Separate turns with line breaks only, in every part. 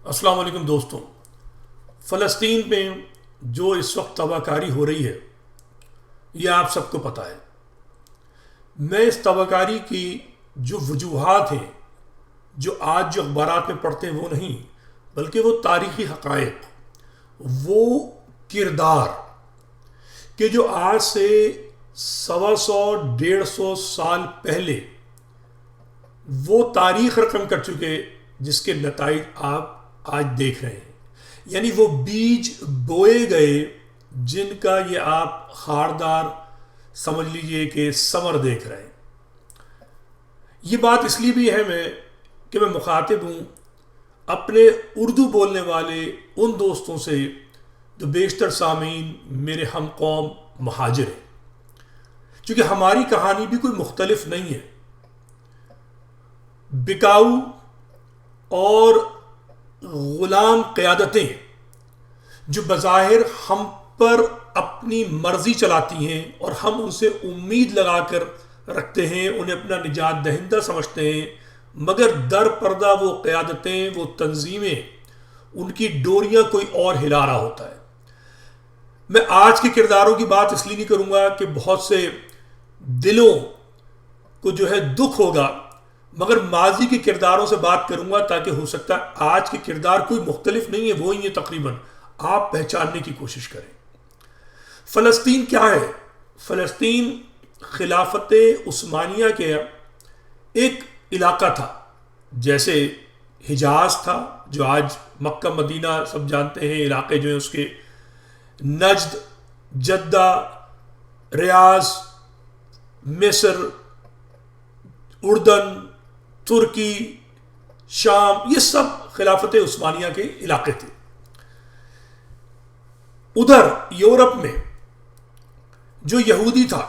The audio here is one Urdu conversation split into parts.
السلام علیکم دوستوں. فلسطین میں جو اس وقت تباہ کاری ہو رہی ہے یہ آپ سب کو پتہ ہے. میں اس تباہ کاری کی جو وجوہات ہیں جو آج جو اخبارات میں پڑھتے ہیں وہ نہیں، بلکہ وہ تاریخی حقائق، وہ کردار کہ جو آج سے 125 150 سال پہلے وہ تاریخ رقم کر چکے، جس کے نتائج آپ آج دیکھ رہے ہیں. یعنی وہ بیج بوئے گئے جن کا یہ آپ خاردار سمجھ لیجئے کہ ثمر دیکھ رہے ہیں. یہ بات اس لیے بھی ہے کہ میں مخاطب ہوں اپنے اردو بولنے والے ان دوستوں سے جو بیشتر سامعین میرے ہم قوم مہاجر ہیں، چونکہ ہماری کہانی بھی کوئی مختلف نہیں ہے. بکاؤ اور غلام قیادتیں جو بظاہر ہم پر اپنی مرضی چلاتی ہیں اور ہم ان سے امید لگا کر رکھتے ہیں، انہیں اپنا نجات دہندہ سمجھتے ہیں، مگر در پردہ وہ قیادتیں، وہ تنظیمیں، ان کی ڈوریاں کوئی اور ہلا رہا ہوتا ہے. میں آج کے کرداروں کی بات اس لیے نہیں کروں گا کہ بہت سے دلوں کو جو ہے دکھ ہوگا، مگر ماضی کے کرداروں سے بات کروں گا تاکہ ہو سکتا ہے آج کے کردار کوئی مختلف نہیں ہے، وہی ہے تقریباً، آپ پہچاننے کی کوشش کریں. فلسطین کیا ہے؟ فلسطین خلافت عثمانیہ کے ایک علاقہ تھا، جیسے حجاز تھا جو آج مکہ مدینہ سب جانتے ہیں، علاقے جو ہیں اس کے، نجد، جدہ، ریاض، مصر، اردن، ترکی، شام، یہ سب خلافت عثمانیہ کے علاقے تھے. ادھر یورپ میں جو یہودی تھا،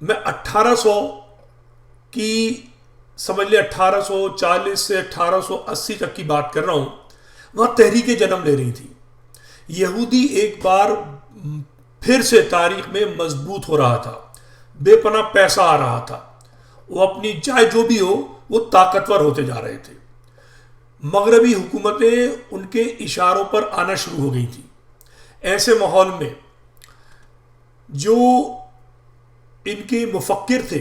میں 1800 کی سمجھ لے 1840 سے 1880 تک کی بات کر رہا ہوں، وہاں تحریکیں جنم لے رہی تھی. یہودی ایک بار پھر سے تاریخ میں مضبوط ہو رہا تھا، بے پناہ پیسہ آ رہا تھا، وہ اپنی چاہے جو بھی ہو وہ طاقتور ہوتے جا رہے تھے. مغربی حکومتیں ان کے اشاروں پر آنا شروع ہو گئی تھی. ایسے ماحول میں جو ان کے مفکر تھے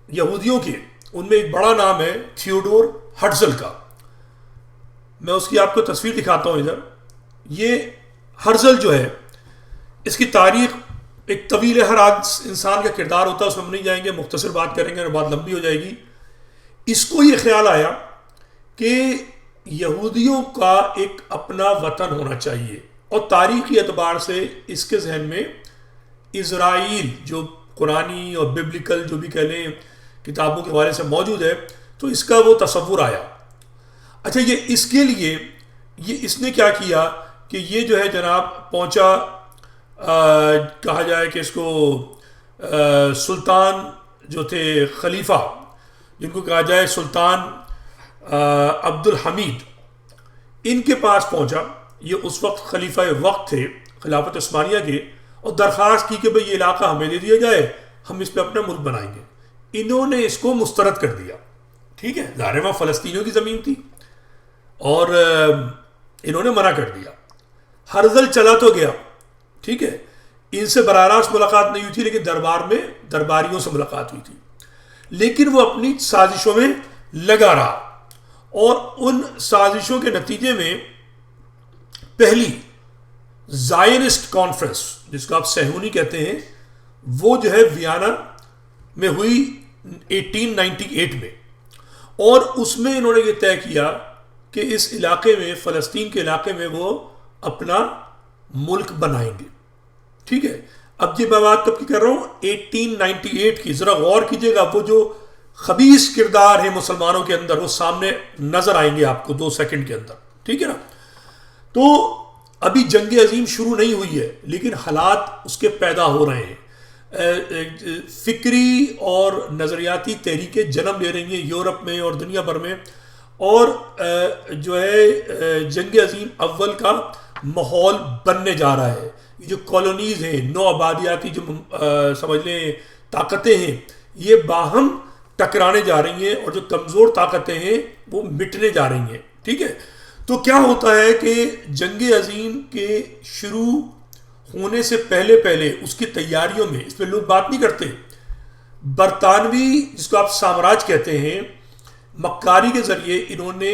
یہودیوں کے، ان میں ایک بڑا نام ہے تھیوڈور ہرزل کا. میں اس کی آپ کو تصویر دکھاتا ہوں ادھر. یہ ہرزل جو ہے، اس کی تاریخ ایک طویل ہے، ہر انسان کا کردار ہوتا ہے، اس میں ہم نہیں جائیں گے، مختصر بات کریں گے اور بات لمبی ہو جائے گی. اس کو یہ خیال آیا کہ یہودیوں کا ایک اپنا وطن ہونا چاہیے، اور تاریخی اعتبار سے اس کے ذہن میں اسرائیل جو قرآنی اور ببلیکل جو بھی کہہ لیں کتابوں کے حوالے سے موجود ہے، تو اس کا وہ تصور آیا. اچھا، یہ اس کے لیے اس نے کیا کیا کہ یہ جو ہے جناب پہنچا، کہا جائے کہ اس کو سلطان جو تھے، خلیفہ جن کو کہا جائے سلطان عبد الحمید، ان کے پاس پہنچا. یہ اس وقت خلیفہ وقت تھے خلافت عثمانیہ کے، اور درخواست کی کہ بھئی یہ علاقہ ہمیں دے دیا جائے، ہم اس پہ اپنا ملک بنائیں گے. انہوں نے اس کو مسترد کر دیا. ٹھیک ہے، ظاہر وہاں فلسطینیوں کی زمین تھی اور انہوں نے منع کر دیا. ہرزل چلا تو گیا، ٹھیک ہے، ان سے براہ راست ملاقات نہیں ہوئی تھی، لیکن دربار میں درباریوں سے ملاقات ہوئی تھی. لیکن وہ اپنی سازشوں میں لگا رہا، اور ان سازشوں کے نتیجے میں پہلی زائنسٹ کانفرنس، جس کو آپ صہیونی کہتے ہیں، وہ جو ہے ویانا میں ہوئی 1898 میں. اور اس میں انہوں نے یہ طے کیا کہ اس علاقے میں، فلسطین کے علاقے میں، وہ اپنا ملک بنائیں گے. ٹھیک ہے، اب یہ میں بات کب کی کر رہا ہوں؟ 1898 کی. ذرا غور کیجئے گا، وہ جو خبیث کردار ہیں مسلمانوں کے اندر وہ سامنے نظر آئیں گے آپ کو 2 سیکنڈ کے اندر. ٹھیک ہے نا؟ تو ابھی جنگ عظیم شروع نہیں ہوئی ہے، لیکن حالات اس کے پیدا ہو رہے ہیں. فکری اور نظریاتی تحریکیں جنم لے رہی ہیں یورپ میں اور دنیا بھر میں، اور جو ہے جنگ عظیم اول کا ماحول بننے جا رہا ہے. یہ جو کالونیز ہیں، نو آبادیاتی جو سمجھ لیں طاقتیں ہیں، یہ باہم ٹکرانے جا رہی ہیں، اور جو کمزور طاقتیں ہیں وہ مٹنے جا رہی ہیں. ٹھیک ہے، تو کیا ہوتا ہے کہ جنگ عظیم کے شروع ہونے سے پہلے پہلے اس کی تیاریوں میں، اس پہ لوگ بات نہیں کرتے، برطانوی جس کو آپ سامراج کہتے ہیں، مکاری کے ذریعے انہوں نے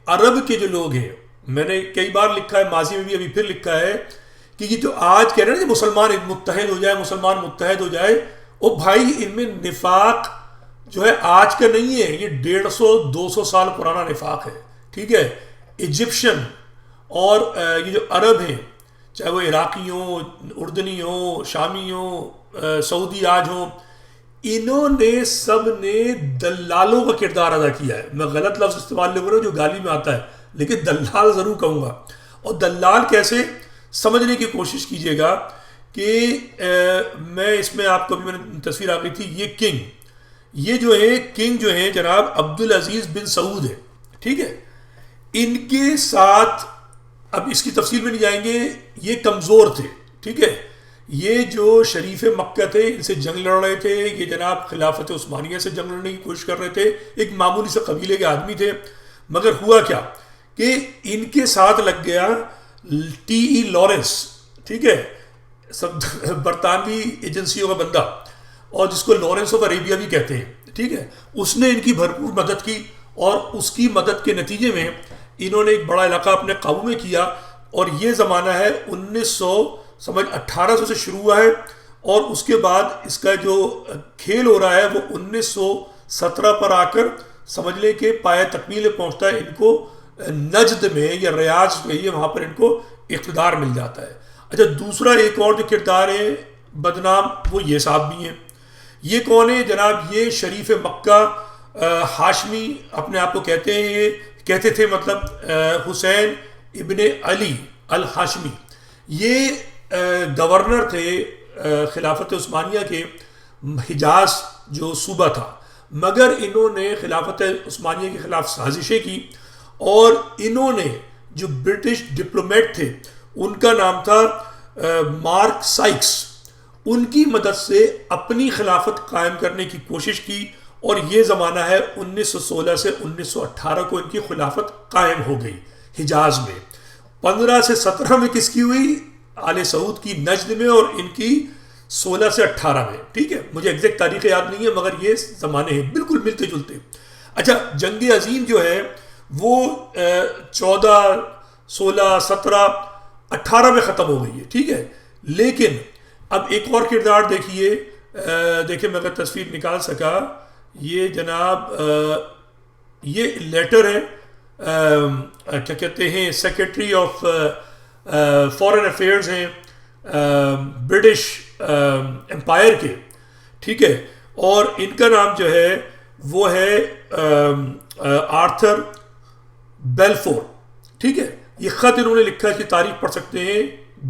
عرب کے جو لوگ ہیں، میں نے کئی بار لکھا ہے ماضی میں بھی، ابھی پھر لکھا ہے کہ یہ جو آج کہہ رہے ہیں کہ مسلمان متحد ہو جائے، مسلمان متحد ہو جائے، او بھائی ان میں نفاق جو ہے آج کا نہیں ہے، یہ 150-200 سال پرانا نفاق ہے، ٹھیک ہے. ایجپشن اور یہ جو عرب ہیں، چاہے وہ عراقی ہوں، اردنی ہوں، شامی ہوں، سعودی آج ہوں، انہوں نے سب نے دلالوں کا کردار ادا کیا ہے. میں غلط لفظ استعمال نہیں کر رہا ہوں جو گالی میں آتا ہے، لیکن دلال ضرور کہوں گا. اور دلال کیسے سمجھنے کی کوشش کیجئے گا کہ میں اس میں آپ کو بھی میں نے تصویر آ گئی تھی، یہ کنگ، یہ جو ہے کنگ جو ہیں جناب عبدالعزیز بن سعود ہے، ٹھیک ہے. ان کے ساتھ اب اس کی تفصیل میں نہیں جائیں گے، یہ کمزور تھے، ٹھیک ہے. یہ جو شریف مکہ تھے ان سے جنگ لڑ رہے تھے، یہ جناب خلافت عثمانیہ سے جنگ لڑنے کی کوشش کر رہے تھے، ایک معمولی سے قبیلے کے آدمی تھے. مگر ہوا کیا کہ ان کے ساتھ لگ گیا ٹی ای لارنس، ٹھیک ہے، سب برطانوی ایجنسیوں کا بندہ، اور جس کو لارنس آف عربیہ بھی کہتے ہیں، ٹھیک ہے. اس نے ان کی بھرپور مدد کی، اور اس کی مدد کے نتیجے میں انہوں نے ایک بڑا علاقہ اپنے قابو میں کیا. اور یہ زمانہ ہے 1800 سے شروع ہوا ہے، اور اس کے بعد اس کا جو کھیل ہو رہا ہے وہ 1917 پر آ کر سمجھ لیں کہ پایہ تکمیل پہنچتا ہے. ان کو نجد میں یا ریاض میں یہ وہاں پر ان کو اقتدار مل جاتا ہے. اچھا، دوسرا ایک اور جو کردار ہے بدنام، وہ یہ صاحب بھی ہیں. یہ کون ہے جناب؟ یہ شریف مکہ ہاشمی اپنے آپ کو کہتے ہیں، یہ کہتے تھے، مطلب حسین ابن علی الہاشمی. یہ گورنر تھے خلافت عثمانیہ کے، حجاز جو صوبہ تھا. مگر انہوں نے خلافت عثمانیہ کے خلاف سازشیں کی، اور انہوں نے جو برٹش ڈپلومیٹ تھے ان کا نام تھا مارک سائکس، ان کی مدد سے اپنی خلافت قائم کرنے کی کوشش کی. اور یہ زمانہ ہے 1916 سے 1918 کو ان کی خلافت قائم ہو گئی حجاز میں. 15 سے 17 میں کس کی ہوئی؟ آل سعود کی نجد میں، اور ان کی 16 سے 18 میں، ٹھیک ہے. مجھے ایگزیکٹ تاریخ یاد نہیں ہے، مگر یہ زمانے ہیں بالکل ملتے جلتے. اچھا، جنگ عظیم جو ہے وہ 14 16 17 18 میں ختم ہو گئی ہے، ٹھیک ہے. لیکن اب ایک اور کردار دیکھیے، دیکھیں میں اگر تصویر نکال سکا، یہ جناب یہ لیٹر ہے، کیا کہتے ہیں، سیکرٹری آف فارن افیئرز ہیں برٹش امپائر کے، ٹھیک ہے. اور ان کا نام جو ہے وہ ہے آرتھر بیلفور، ٹھیک ہے. یہ خط انہوں نے لکھا ہے، کی تاریخ پڑھ سکتے ہیں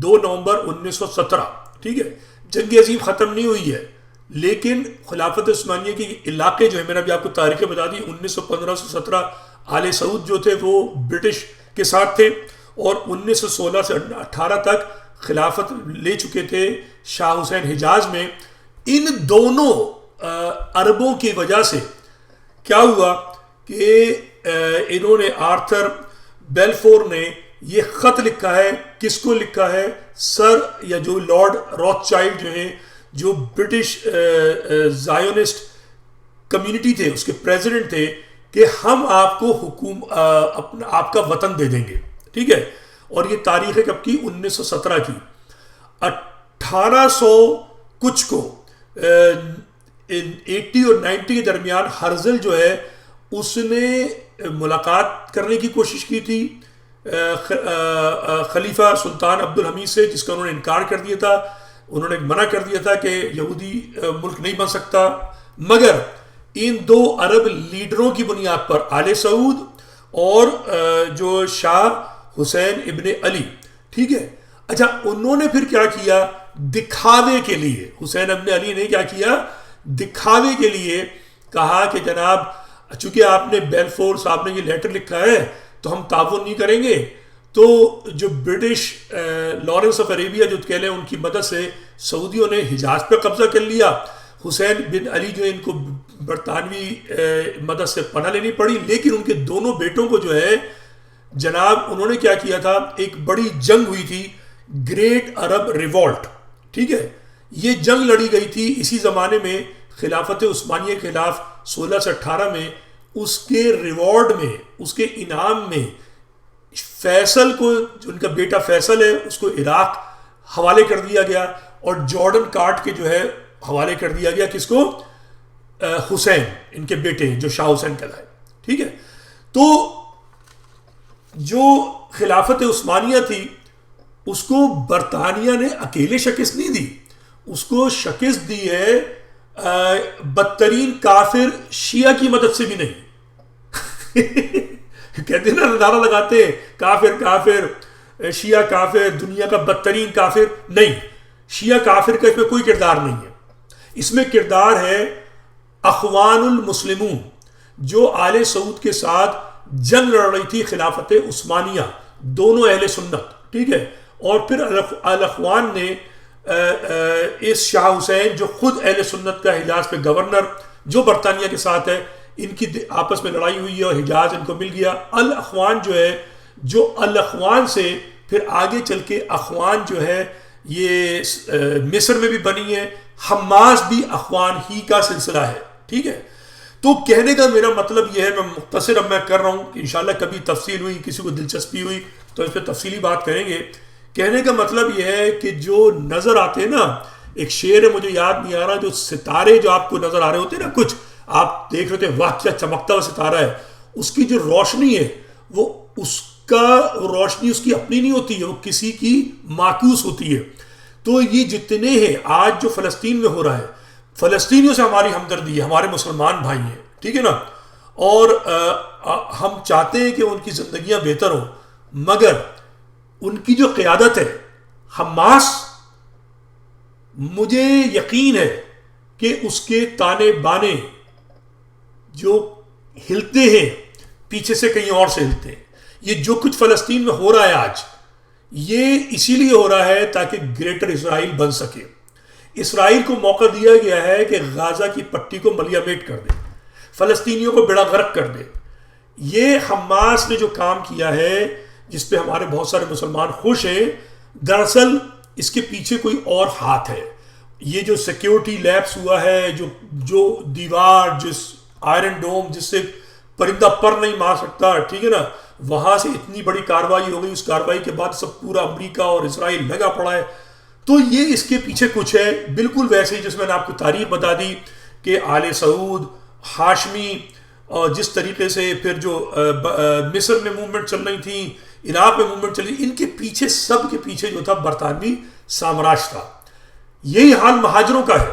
2 نومبر 1917، ٹھیک ہے. جنگ عظیم ختم نہیں ہوئی ہے، لیکن خلافت عثمانیہ کے علاقے جو ہے، میں نے ابھی آپ کو تاریخیں بتا دی، 1915 سے 17 آل سعود جو تھے وہ برٹش کے ساتھ تھے، اور 1916 سے 18 تک خلافت لے چکے تھے شاہ حسین حجاز میں. ان دونوں عربوں کی وجہ سے کیا ہوا کہ انہوں نے، آرتھر بیلفور نے یہ خط لکھا ہے. کس کو لکھا ہے؟ سر یا جو لارڈ روتھ چائلڈ جو ہیں، جو برٹش زائونسٹ کمیونٹی تھے، اس کے پریزیڈنٹ تھے، کہ ہم آپ کو آپ کا وطن دے دیں گے، ٹھیک ہے. اور یہ تاریخ ہے کب کی؟ 1917 کی. 1800 کچھ کو 80 اور 90 کے درمیان ہرزل جو ہے اس نے ملاقات کرنے کی کوشش کی تھی خلیفہ سلطان عبدالحمید سے، جس کا انہوں نے انکار کر دیا تھا. انہوں نے منع کر دیا تھا کہ یہودی ملک نہیں بن سکتا. مگر ان دو عرب لیڈروں کی بنیاد پر، آل سعود اور جو شاہ حسین ابن علی، ٹھیک ہے. اچھا، انہوں نے پھر کیا کیا؟ دکھاوے کے لیے، حسین ابن علی نے کیا کیا؟ دکھاوے کے لیے کہا کہ جناب چونکہ آپ نے بیلفور صاحب نے یہ لیٹر لکھا ہے تو ہم تعاون نہیں کریں گے. تو جو برٹش لارنس آف عربیہ جو کہہ لیں، ان کی مدد سے سعودیوں نے حجاز پہ قبضہ کر لیا. حسین بن علی جو ان کو برطانوی مدد سے پناہ لینی پڑی، لیکن ان کے دونوں بیٹوں کو جو ہے جناب انہوں نے کیا کیا تھا، ایک بڑی جنگ ہوئی تھی، گریٹ عرب ریوولٹ، ٹھیک ہے، یہ جنگ لڑی گئی تھی اسی زمانے میں خلافت عثمانیہ کے خلاف 1618 میں. اس کے ریوارڈ میں، اس کے انعام میں فیصل کو، جو ان کا بیٹا فیصل ہے، اس کو عراق حوالے کر دیا گیا، اور جارڈن کاٹ کے جو ہے حوالے کر دیا گیا، کس کو؟ حسین، ان کے بیٹے جو شاہ حسین کہلائے. ٹھیک ہے، تو جو خلافت عثمانیہ تھی اس کو برطانیہ نے اکیلے شکست نہیں دی، اس کو شکست دی ہے بدترین کافر شیعہ کی مدد سے بھی نہیں. کہتے ہیں نا، نعرہ لگاتے ہیں کافر کافر، شیعہ کافر، دنیا کا بدترین کافر. نہیں، شیعہ کافر کا اس میں کوئی کردار نہیں ہے. اس میں کردار ہے اخوان المسلمون، جو آل سعود کے ساتھ جنگ لڑ رہی تھی خلافت عثمانیہ، دونوں اہل سنت. ٹھیک ہے، اور پھر الاخوان نے اس شاہ حسین جو خود اہل سنت کا حجاز پہ گورنر، جو برطانیہ کے ساتھ ہے، ان کی آپس میں لڑائی ہوئی ہے اور حجاز ان کو مل گیا. الاخوان جو ہے، جو الاخوان سے پھر آگے چل کے اخوان جو ہے یہ مصر میں بھی بنی ہے، حماس بھی اخوان ہی کا سلسلہ ہے. ٹھیک ہے، تو کہنے کا میرا مطلب یہ ہے، میں مختصر اب میں کر رہا ہوں کہ انشاءاللہ کبھی تفصیل ہوئی، کسی کو دلچسپی ہوئی تو اس پہ تفصیلی بات کریں گے. کہنے کا مطلب یہ ہے کہ جو نظر آتے ہیں نا، ایک شعر ہے مجھے یاد نہیں آ رہا، جو ستارے جو آپ کو نظر آ رہے ہوتے ہیں نا، کچھ آپ دیکھ رہے تھے واہ کیا چمکتا ہوا ستارہ ہے، اس کی جو روشنی ہے وہ اس کا روشنی اس کی اپنی نہیں ہوتی ہے، وہ کسی کی معکوس ہوتی ہے. تو یہ جتنے ہیں آج جو فلسطین میں ہو رہا ہے، فلسطینیوں سے ہماری ہمدردی ہے، ہمارے مسلمان بھائی ہیں، ٹھیک ہے نا، اور ہم چاہتے ہیں کہ ان کی زندگیاں بہتر ہوں، مگر ان کی جو قیادت ہے حماس، مجھے یقین ہے کہ اس کے تانے بانے جو ہلتے ہیں پیچھے سے کہیں اور سے ہلتے ہیں. یہ جو کچھ فلسطین میں ہو رہا ہے آج، یہ اسی لیے ہو رہا ہے تاکہ گریٹر اسرائیل بن سکے. اسرائیل کو موقع دیا گیا ہے کہ غازہ کی پٹی کو ملیا میٹ کر دے، فلسطینیوں کو بیڑا غرق کر دے. یہ حماس نے جو کام کیا ہے، جس پہ ہمارے بہت سارے مسلمان خوش ہیں، دراصل اس کے پیچھے کوئی اور ہاتھ ہے. یہ جو سیکیورٹی لیپس ہوا ہے، جو دیوار، جس آئرن ڈوم جس سے پرندہ پر نہیں مار سکتا، ٹھیک ہے نا، وہاں سے اتنی بڑی کاروائی ہو گئی، اس کاروائی کے بعد سب پورا امریکہ اور اسرائیل لگا پڑا ہے. تو یہ اس کے پیچھے کچھ ہے، بالکل ویسے ہی جس میں نے آپ کو تاریخ بتا دی کہ آل سعود، ہاشمی، اور جس طریقے سے پھر جو مصر میں موومنٹ چل رہی تھی، عراق میں موومنٹ چل رہی، ان کے پیچھے، سب کے پیچھے جو تھا برطانوی سامراج تھا. یہی حال مہاجروں کا ہے.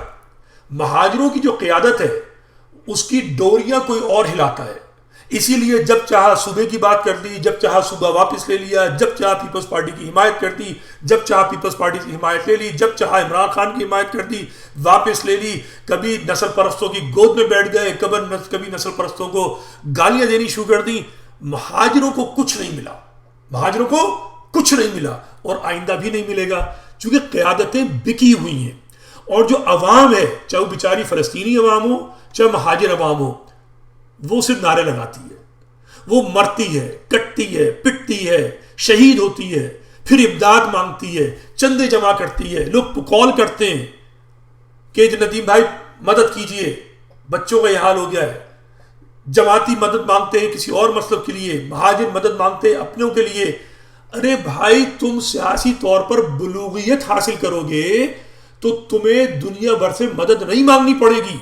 مہاجروں کی جو قیادت ہے اس کی ڈوریاں کوئی اور ہلاتا ہے. اسی لیے جب چاہا صوبے کی بات کر دی، جب چاہا صوبہ واپس لے لیا، جب چاہا پیپلز پارٹی کی حمایت کر دی، جب چاہا پیپلز پارٹی کی حمایت لے لی، جب چاہا عمران خان کی حمایت کر دی، واپس لے لی. کبھی نسل پرستوں کی گود میں بیٹھ گئے، کبھی نسل پرستوں کو گالیاں دینی شروع کر دی. مہاجروں کو کچھ نہیں ملا، مہاجروں کو کچھ نہیں ملا، اور آئندہ بھی نہیں ملے گا، چونکہ قیادتیں بکی ہوئی ہیں. اور جو عوام ہے، چاہے وہ بیچاری فلسطینی عوام ہو، چاہے مہاجر عوام ہو، وہ صرف نعرے لگاتی ہے، وہ مرتی ہے، کٹتی ہے، پٹتی ہے، شہید ہوتی ہے، پھر امداد مانگتی ہے، چندے جمع کرتی ہے. لوگ کال کرتے ہیں کہ ندیم بھائی مدد کیجئے، بچوں کا یہ حال ہو گیا ہے. جماعتی مدد مانگتے ہیں کسی اور مطلب کے لیے، مہاجر مدد مانگتے ہیں اپنوں کے لیے. ارے بھائی، تم سیاسی طور پر بلوغیت حاصل کرو گے تو تمہیں دنیا بھر سے مدد نہیں مانگنی پڑے گی.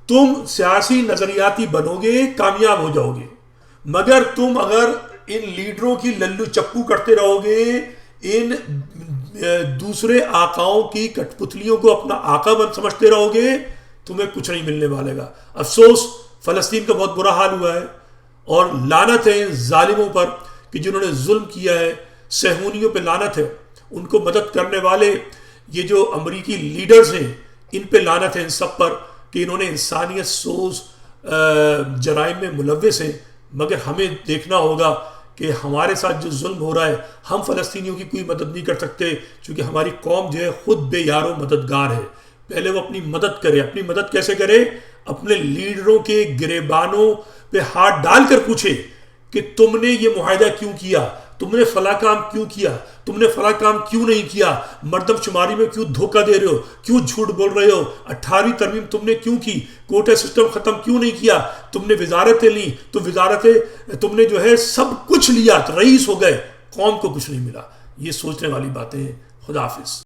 تم سیاسی نظریاتی بنو گے، کامیاب ہو جاؤ گے. مگر تم اگر ان لیڈروں کی للو چپو کرتے رہو گے، ان دوسرے آقاؤں کی کٹ پتلیوں کو اپنا آقا بن سمجھتے رہو گے، تمہیں کچھ نہیں ملنے والے گا. افسوس، فلسطین کا بہت برا حال ہوا ہے، اور لعنت ہے ظالموں پر کہ جنہوں نے ظلم کیا ہے. صہیونیوں پہ لعنت ہے، ان کو مدد کرنے والے یہ جو امریکی لیڈرز ہیں، ان پہ لعنت ہے، ان سب پر، کہ انہوں نے انسانیت سوز جرائم میں ملوث ہیں. مگر ہمیں دیکھنا ہوگا کہ ہمارے ساتھ جو ظلم ہو رہا ہے، ہم فلسطینیوں کی کوئی مدد نہیں کر سکتے، چونکہ ہماری قوم جو ہے خود بے یار و مددگار ہے. پہلے وہ اپنی مدد کرے. اپنی مدد کیسے کرے؟ اپنے لیڈروں کے گریبانوں پہ ہاتھ ڈال کر پوچھے کہ تم نے یہ معاہدہ کیوں کیا، تم نے فلاں کام کیوں کیا، تم نے فلاں کام کیوں نہیں کیا، مردم شماری میں کیوں دھوکہ دے رہے ہو، کیوں جھوٹ بول رہے ہو، 18ویں ترمیم تم نے کیوں کی، کوٹا سسٹم ختم کیوں نہیں کیا، تم نے وزارتیں لی تو وزارتیں تم نے جو ہے سب کچھ لیا تو رئیس ہو گئے، قوم کو کچھ نہیں ملا۔ یہ سوچنے والی باتیں ہیں۔ خدا حافظ۔